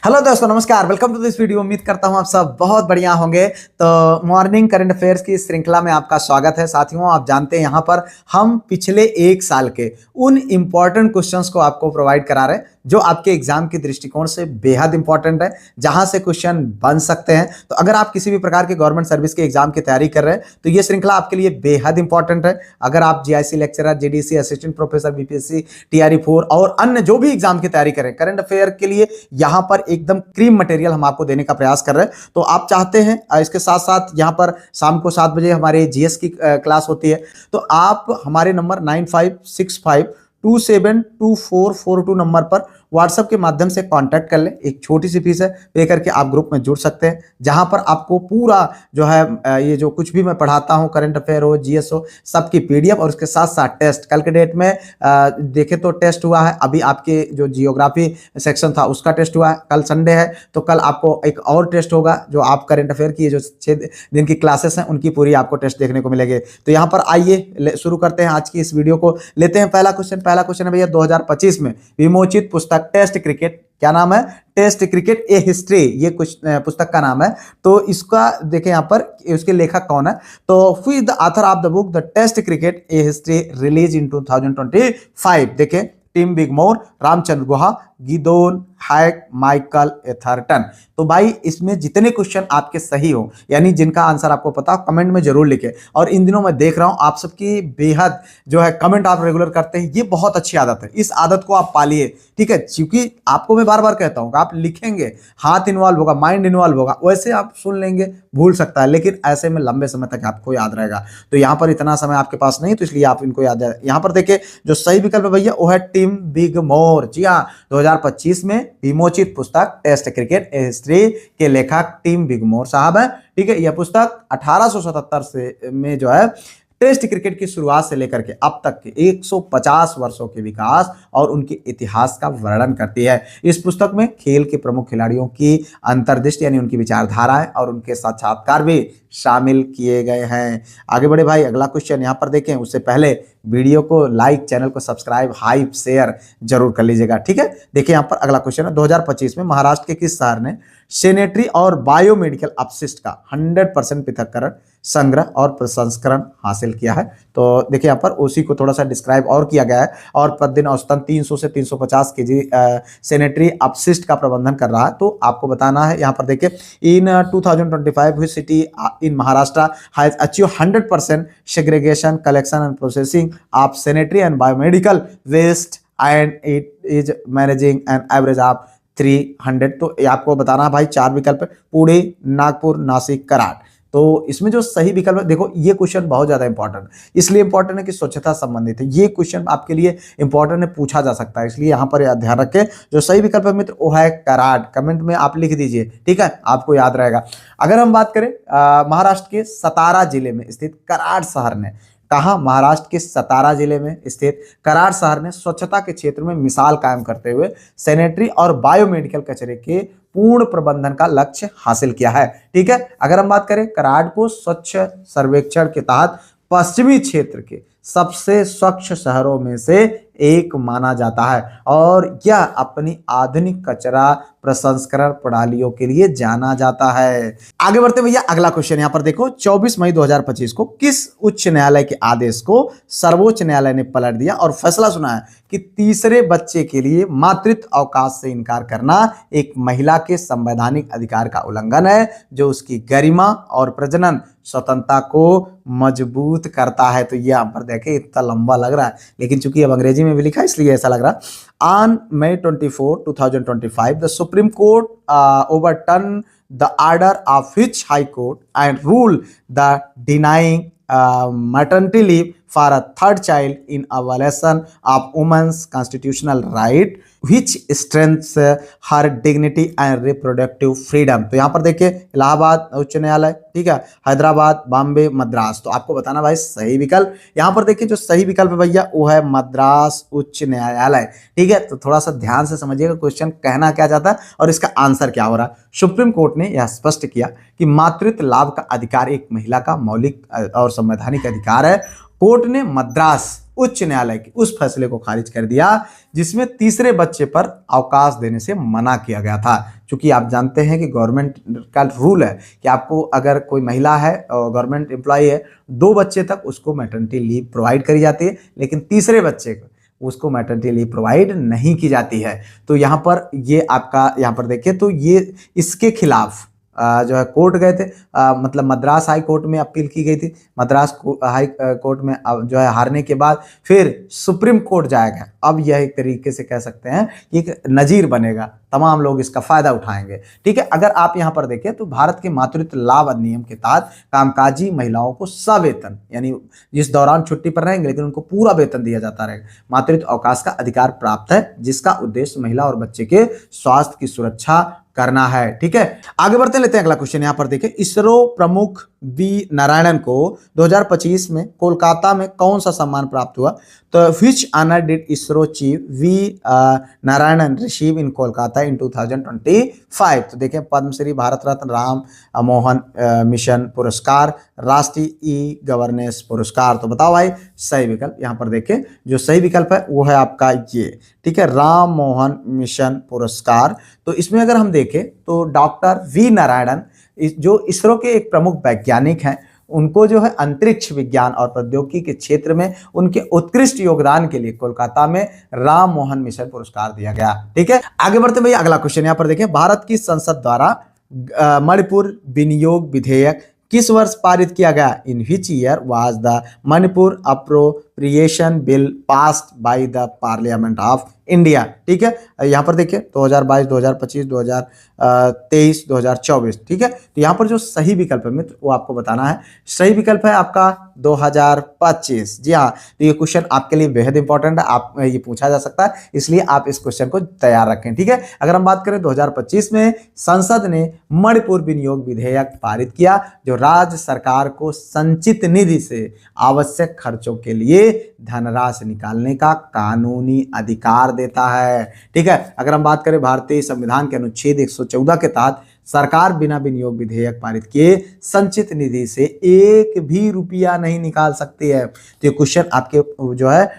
Hello दोस्तों, नमस्कार। Welcome to this video. उम्मीद करता हूं आप सब बहुत बढ़िया होंगे। तो मॉर्निंग करंट अफेयर्स की श्रृंखला में आपका स्वागत है। साथियों, आप जानते हैं यहां पर हम पिछले एक साल के उन इंपॉर्टेंट क्वेश्चंस को आपको प्रोवाइड करा रहे हैं जो आपके एग्जाम के दृष्टिकोण से बेहद इंपॉर्टेंट है, जहां से क्वेश्चन बन सकते हैं। तो अगर आप किसी भी प्रकार के गवर्नमेंट सर्विस के एग्जाम की तैयारी कर रहे हैं तो यह श्रृंखला आपके लिए बेहद इंपॉर्टेंट है। अगर आप GIC lecturer, JDC assistant professor, BPSC, TRE 4 और अन्य जो भी एग्जाम की तैयारी करें, करंट अफेयर के लिए यहां पर एकदम क्रीम मटेरियल हम आपको देने का प्रयास कर रहे हैं। तो आप चाहते हैं इसके साथ साथ यहां पर शाम को 7 बजे हमारे जीएस की क्लास होती है, तो आप हमारे नंबर 9565272442 नंबर पर व्हाट्सएप के माध्यम से कांटेक्ट कर लें। एक छोटी सी फीस है, पे करके आप ग्रुप में जुड़ सकते हैं, जहां पर आपको पूरा जो है ये जो कुछ भी मैं पढ़ाता हूं, करंट अफेयर हो, जीएस हो, सबकी पीडीएफ और उसके साथ साथ टेस्ट। कल के डेट में देखें तो टेस्ट हुआ है, अभी आपके जो जियोग्राफी सेक्शन था उसका टेस्ट हुआ है। कल संडे है तो कल आपको एक और टेस्ट होगा, जो आप करंट अफेयर की जो 6 दिन की क्लासेस हैं उनकी पूरी आपको टेस्ट देखने को मिलेंगे। तो यहाँ पर आइए शुरू करते हैं आज की इस वीडियो को। लेते हैं पहला क्वेश्चन है भैया 2025 में विमोचित पुस्तक टेस्ट क्रिकेट। क्या नाम है? टेस्ट क्रिकेट ए हिस्ट्री, ये कुछ पुस्तक का नाम है। तो इसका देखें यहाँ पर उसके लेखक कौन है। तो who is the author of the book the test cricket a history release in 2025? देखें, Tim Bigmore, Ramachandra Guha, Gideon Haigh, Michael Atherton. तो भाई इसमें जितने क्वेश्चन आपके सही हो, यानी जिनका आंसर आपको पता हो, कमेंट में जरूर लिखें। और इन दिनों मैं देख रहा हूं आप सबकी बेहद जो है कमेंट आप रेगुलर करते हैं, ये बहुत अच्छी आदत है। इस आदत को आप पालिए, ठीक है? क्योंकि आपको मैं बार बार कहता हूं कि आप लिखेंगे, हाथ इन्वॉल्व होगा, माइंड इन्वॉल्व होगा, वैसे आप सुन लेंगे, भूल सकता है, लेकिन ऐसे में लंबे समय तक आपको याद रहेगा। तो यहां पर इतना समय आपके पास नहीं, तो इसलिए आप इनको याद है। यहां पर देखिए जो सही विकल्प है भैया वो है टिम बिगमोर। जी हाँ, 2025 में विमोचित पुस्तक टेस्ट क्रिकेट ए हिस्ट्री के लेखक टिम बिगमोर साहब हैं, ठीक है? यह पुस्तक 1877 से में जो है टेस्ट क्रिकेट की शुरुआत से लेकर के अब तक के 150 वर्षों के विकास और उनके इतिहास का वर्णन करती है। इस पुस्तक में खेल के प्रमुख खिलाड़ियों की अंतर्दृष्टि यानी उनकी विचारधाराएं और उनके साक्षात्कार भी शामिल किए गए हैं। आगे बढ़े भाई, अगला क्वेश्चन यहाँ पर देखें। उससे पहले वीडियो को लाइक, चैनल को सब्सक्राइब, हाइप, शेयर जरूर कर लीजिएगा, ठीक है? देखिए यहाँ पर अगला क्वेश्चन है 2025 में महाराष्ट्र के किस शहर ने सैनिटरी और बायोमेडिकल अपशिष्ट का 100% पृथक्करण, संग्रह और प्रसंस्करण हासिल किया है? तो देखिए यहाँ पर उसी को थोड़ा सा डिस्क्राइब और किया गया है। और प्रतिदिन औसतन 300 से 350 केजी सैनिटरी अपशिष्ट का प्रबंधन कर रहा है। तो आपको बताना है यहाँ पर देखिए, इन 2025 which city in Maharashtra has achieved 100% segregation, collection and processing of sanitary and biomedical waste and it is managing an average of 300। तो आपको बताना है भाई 4 विकल्प है, पुणे, नागपुर, नासिक, कराड़। तो इसमें जो सही विकल्प है, देखो ये क्वेश्चन बहुत ज्यादा इंपॉर्टेंट है, इसलिए इंपॉर्टेंट है कि स्वच्छता संबंधित है। ये क्वेश्चन आपके लिए इंपॉर्टेंट है, पूछा जा सकता है, इसलिए यहां पर ध्यान रखें। जो सही विकल्प है मित्र वो है कराड़। कमेंट में आप लिख दीजिए, ठीक है? आपको याद रहेगा। अगर हम बात करें महाराष्ट्र के सतारा जिले में स्थित कराड़ शहर ने, कहा? महाराष्ट्र के सतारा जिले में स्थित कराड़ शहर ने स्वच्छता के क्षेत्र में मिसाल कायम करते हुए सैनिटरी और बायोमेडिकल कचरे के पूर्ण प्रबंधन का लक्ष्य हासिल किया है, ठीक है? अगर हम बात करें, कराड़ को स्वच्छ सर्वेक्षण के तहत पश्चिमी क्षेत्र के सबसे स्वच्छ शहरों में से एक माना जाता है और यह अपनी आधुनिक कचरा प्रसंस्करण प्रणालियों के लिए जाना जाता है। आगे बढ़ते भैया, अगला क्वेश्चन यहाँ पर देखो, 24 मई 2025 को किस उच्च न्यायालय के आदेश को सर्वोच्च न्यायालय ने पलट दिया और फैसला सुना है कि तीसरे बच्चे के लिए मातृत्व अवकाश से इनकार करना एक महिला के संवैधानिक अधिकार का उल्लंघन है, जो उसकी गरिमा और प्रजनन स्वतंत्रता को मजबूत करता है। तो ये यहाँ पर देखें, इतना लंबा लग रहा है, लेकिन चूंकि अब अंग्रेजी में भी लिखा है इसलिए ऐसा लग रहा। On May 24, 2025, the Supreme Court overturned the order of which High Court and ruled that denying maternity leave for a third child in a violation of women's constitutional right, which strengthens her dignity and reproductive freedom। तो यहाँ पर देखिए इलाहाबाद उच्च न्यायालय, ठीक है, हैदराबाद, बॉम्बे, मद्रास। तो आपको बताना भाई सही विकल्प। यहाँ पर देखिए जो सही विकल्प है भैया वो है मद्रास उच्च न्यायालय, ठीक है? तो थोड़ा सा ध्यान से समझिएगा क्वेश्चन कहना क्या चाहता है और इसका आंसर क्या हो रहा है। सुप्रीम कोर्ट ने यह स्पष्ट किया कि मातृत्व लाभ का अधिकार एक महिला का मौलिक और संवैधानिक अधिकार है। कोर्ट ने मद्रास उच्च न्यायालय के उस फैसले को खारिज कर दिया जिसमें तीसरे बच्चे पर अवकाश देने से मना किया गया था। चूंकि आप जानते हैं कि गवर्नमेंट का रूल है कि आपको अगर कोई महिला है और गवर्नमेंट एम्प्लॉय है 2 बच्चे तक उसको मैटरनिटी लीव प्रोवाइड करी जाती है, लेकिन तीसरे बच्चे को उसको मैटरनिटी लीव प्रोवाइड नहीं की जाती है। तो यहाँ पर ये आपका यहाँ पर देखिए तो ये इसके खिलाफ जो है कोर्ट गए थे, मतलब मद्रास हाई कोर्ट में अपील की गई थी। मद्रास हाई कोर्ट में जो है हारने के बाद फिर सुप्रीम कोर्ट जाएगा। अब यह एक तरीके से कह सकते हैं कि एक नजीर बनेगा, तमाम लोग इसका फायदा उठाएंगे। ठीक है, अगर आप यहाँ पर देखें तो भारत के मातृत्व लाभ अधिनियम के तहत कामकाजी महिलाओं को सवेतन, यानी जिस दौरान छुट्टी पर रहेंगे लेकिन उनको पूरा वेतन दिया जाता रहेगा, मातृत्व अवकाश का अधिकार प्राप्त है, जिसका उद्देश्य महिला और बच्चे के स्वास्थ्य की सुरक्षा करना है। ठीक है, आगे बढ़ते लेते हैं अगला क्वेश्चन। यहां पर देखें, इसरो प्रमुख वी नारायणन को 2025 में कोलकाता में कौन सा सम्मान प्राप्त हुआ? तो which honour did ISRO chief V Narayanan receive in Kolkata in 2025? तो देखें, पद्मश्री, भारत रत्न, राम मोहन मिशन पुरस्कार, राष्ट्रीय ई गवर्नेंस पुरस्कार। तो बताओ भाई सही विकल्प। यहाँ पर देखें जो सही विकल्प है वो है आपका ये, ठीक है, राम मोहन मिशन पुरस्कार। तो इसमें अगर हम देखें तो डॉक्टर वी नारायणन जो इसरो के एक प्रमुख वैज्ञानिक हैं, उनको जो है अंतरिक्ष विज्ञान और प्रौद्योगिकी के क्षेत्र में उनके उत्कृष्ट योगदान के लिए कोलकाता में राम मोहन मिशन पुरस्कार दिया गया। ठीक है, आगे बढ़ते भैया अगला क्वेश्चन यहाँ पर देखें, भारत की संसद द्वारा मणिपुर विनियोग विधेयक किस वर्ष पारित किया गया? In which year was the Manipur appropriation bill passed by the Parliament of India? ठीक है, यहाँ पर देखिए 2022, 2025, 2023, 2024। ठीक है, तो यहाँ पर जो सही विकल्प है मित्र वो आपको बताना है। सही विकल्प है आपका 2025। जी हाँ, तो ये क्वेश्चन आपके लिए बेहद इंपॉर्टेंट है, आप ये पूछा जा सकता है, इसलिए आप इस क्वेश्चन को तैयार रखें। ठीक है, अगर हम बात करें 2025 में संसद ने मणिपुर विनियोग विधेयक पारित किया, जो राज्य सरकार को संचित निधि से आवश्यक खर्चों के लिए धनराशि निकालने का कानूनी अधिकार देता है। ठीक है, अगर हम बात करें भारतीय संविधान के अनुच्छेद 114 के तहत सरकार बिना विनियोग विधेयक पारित किए संचित निधि से 1 भी रुपया नहीं निकाल सकती है। तो ये क्वेश्चन आपके जो है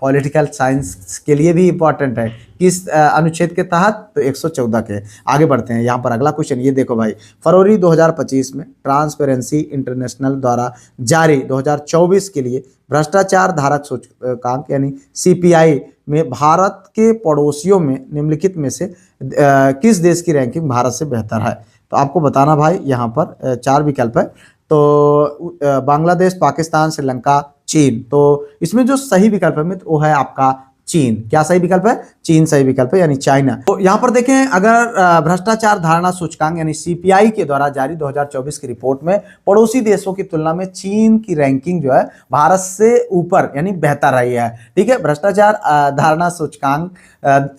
पॉलिटिकल साइंस के लिए भी इंपॉर्टेंट है। किस अनुच्छेद के तहत? तो 114 के। आगे बढ़ते हैं, यहाँ पर अगला क्वेश्चन ये देखो भाई, फरवरी 2025 में ट्रांसपेरेंसी इंटरनेशनल द्वारा जारी 2024 के लिए भ्रष्टाचार धारक सूचकांक यानी CPI में भारत के पड़ोसियों में निम्नलिखित में से किस देश की रैंकिंग भारत से बेहतर है? तो आपको बताना भाई, यहाँ पर 4 विकल्प है। तो बांग्लादेश, पाकिस्तान, श्रीलंका, चीन। तो इसमें जो सही विकल्प है मित्र वो है आपका चीन। क्या सही विकल्प है? चीन सही विकल्प है, यानी चाइना। तो यहाँ पर देखें, अगर भ्रष्टाचार धारणा सूचकांक यानी CPI के द्वारा जारी 2024 की रिपोर्ट में पड़ोसी देशों की तुलना में चीन की रैंकिंग जो है भारत से ऊपर यानी बेहतर रही है। ठीक है, भ्रष्टाचार धारणा सूचकांक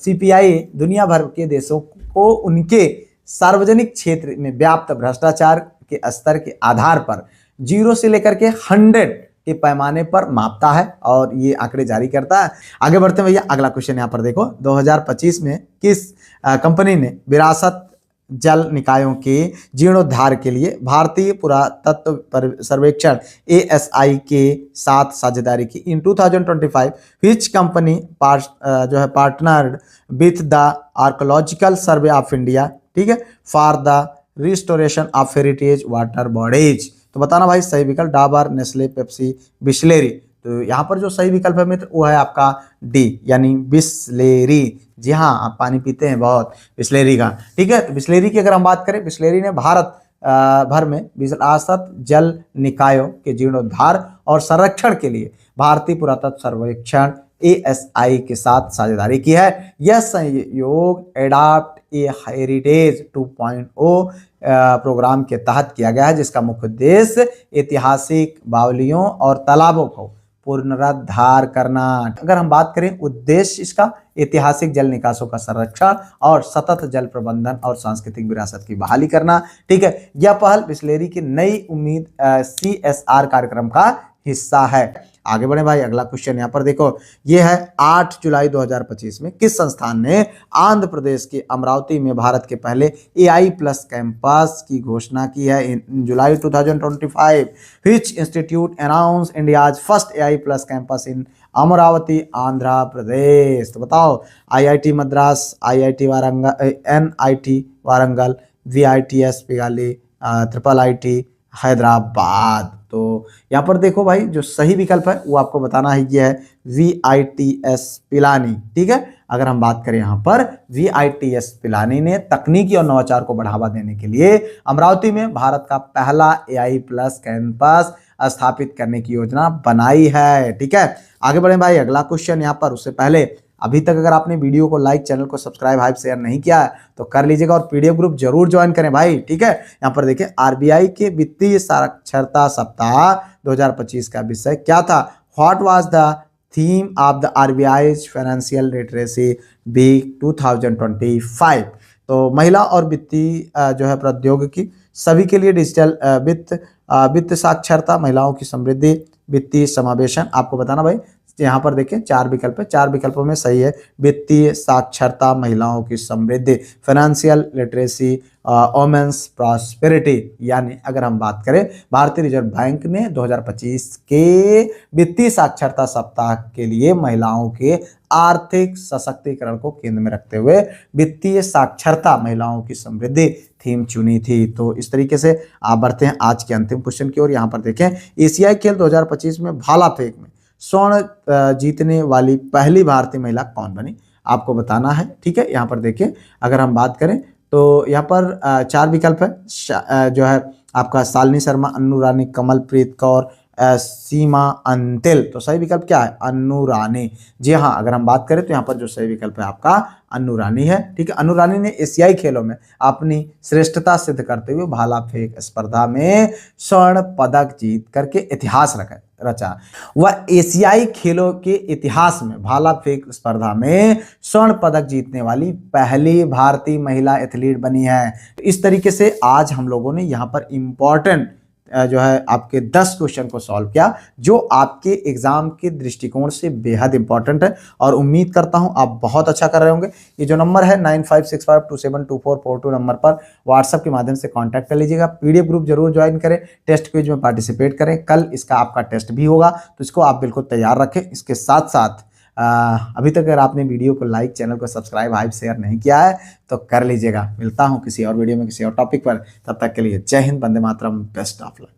CPI दुनिया भर के देशों को उनके सार्वजनिक क्षेत्र में व्याप्त भ्रष्टाचार के स्तर के आधार पर 0 से लेकर के 100 के पैमाने पर मापता है और ये आंकड़े जारी करता है। आगे बढ़ते हैं भैया, अगला क्वेश्चन यहाँ पर देखो, 2025 में किस कंपनी ने विरासत जल निकायों के जीर्णोद्धार के लिए भारतीय पुरातत्व सर्वेक्षण ASI के साथ साझेदारी की? इन 2025 विच कंपनी जो है partnered with the archaeological survey of India, ठीक है, for the restoration of heritage water bodies? तो बताना भाई सही विकल्प। Dabur, Nestle, Pepsi, Bisleri. तो यहाँ पर जो सही विकल्प है मित्र वो है आपका D यानी बिस्लेरी। जी हाँ, आप पानी पीते हैं बहुत बिस्लेरी का। ठीक है, तो बिस्लेरी की अगर हम बात करें, बिस्लेरी ने भारत भर में विरासत जल निकायों के जीर्णोद्धार और संरक्षण के लिए भारतीय पुरातत्व सर्वेक्षण ASI के साथ साझेदारी की है। यह सहयोग एडाप्ट ए हेरिटेज 2.0 प्रोग्राम के तहत किया गया है, जिसका मुख्य उद्देश्य ऐतिहासिक बावलियों और तालाबों को पुनरुद्धार करना। अगर हम बात करें उद्देश्य इसका, ऐतिहासिक जल निकासों का संरक्षण और सतत जल प्रबंधन और सांस्कृतिक विरासत की बहाली करना। ठीक है, यह पहल बिस्लेरी की नई उम्मीद CSR कार्यक्रम का हिस्सा है। आगे बढ़े भाई, अगला क्वेश्चन यहाँ पर देखो, ये है 8 जुलाई 2025 में किस संस्थान ने आंध्र प्रदेश के अमरावती में भारत के पहले AI प्लस कैंपस की घोषणा की है? In July 2025 which institute announce India's first AI plus campus in Amaravati Andhra Pradesh? तो बताओ, IIT Madras, IIT Warangal, NIT Warangal, VITS पिगाली, IIIT Hyderabad. तो यहाँ पर देखो भाई, जो सही विकल्प है वो आपको बताना है, ये है VITS पिलानी। ठीक है, अगर हम बात करें यहाँ पर, VITS पिलानी ने तकनीकी और नवाचार को बढ़ावा देने के लिए अमरावती में भारत का पहला AI प्लस कैंपस स्थापित करने की योजना बनाई है। ठीक है, आगे बढ़े भाई, अगला क्वेश्चन यहाँ पर। उससे पहले अभी तक अगर आपने वीडियो को लाइक, चैनल को सब्सक्राइब, हाइप, शेयर नहीं किया है तो कर लीजिएगा और PDF ग्रुप जरूर ज्वाइन करें भाई। ठीक है, यहाँ पर देखिए, RBI के वित्तीय साक्षरता सप्ताह 2025 का विषय क्या था? What was the theme of the RBI's financial literacy week 2025? तो महिला और वित्तीय जो है प्रौद्योगिकी, सभी के लिए डिजिटल वित्त साक्षरता, महिलाओं की समृद्धि, वित्तीय समावेशन। आपको बताना भाई, यहाँ पर देखें 4 विकल्प है, 4 विकल्पों में सही है वित्तीय साक्षरता, महिलाओं की समृद्धि, फाइनेंशियल लिटरेसी, वोमेन्स प्रॉस्पेरिटी। यानी अगर हम बात करें, भारतीय रिजर्व बैंक ने 2025 के वित्तीय साक्षरता सप्ताह के लिए महिलाओं के आर्थिक सशक्तिकरण को केंद्र में रखते हुए वित्तीय साक्षरता, महिलाओं की समृद्धि थीम चुनी थी। तो इस तरीके से आप बढ़ते हैं आज के अंतिम क्वेश्चन की ओर। यहाँ पर देखें, एशियाई खेल 2025 में भाला फेंक में स्वर्ण जीतने वाली पहली भारतीय महिला कौन बनी? आपको बताना है। ठीक है, यहाँ पर देखिए, अगर हम बात करें तो यहाँ पर 4 विकल्प है, जो है आपका शालिनी शर्मा, अन्नू रानी, कमलप्रीत कौर, सीमा अंतिल। तो सही विकल्प क्या है? अन्नू रानी। जी हाँ, अगर हम बात करें तो यहाँ पर जो सही विकल्प है आपका अन्नू रानी है। ठीक है, अन्नू रानी ने एशियाई खेलों में अपनी श्रेष्ठता सिद्ध करते हुए भाला फेंक स्पर्धा में स्वर्ण पदक जीत करके इतिहास रचा। वह एशियाई खेलों के इतिहास में भाला फेंक स्पर्धा में स्वर्ण पदक जीतने वाली पहली भारतीय महिला एथलीट बनी है। इस तरीके से आज हम लोगों ने यहाँ पर इम्पोर्टेंट जो है आपके 10 क्वेश्चन को सॉल्व किया, जो आपके एग्जाम के दृष्टिकोण से बेहद इंपॉर्टेंट है और उम्मीद करता हूं आप बहुत अच्छा कर रहे होंगे। ये जो नंबर है 9565272442 नंबर पर व्हाट्सएप के माध्यम से कांटेक्ट कर लीजिएगा। PDF ग्रुप जरूर ज्वाइन करें, टेस्ट क्विज में पार्टिसिपेट करें, कल इसका आपका टेस्ट भी होगा, तो इसको आप बिल्कुल तैयार रखें। इसके साथ साथ अभी तक अगर आपने वीडियो को लाइक, चैनल को सब्सक्राइब, हाइप, शेयर नहीं किया है तो कर लीजिएगा। मिलता हूं किसी और वीडियो में किसी और टॉपिक पर, तब तक के लिए जय Hind, Vande Mataram, best of luck.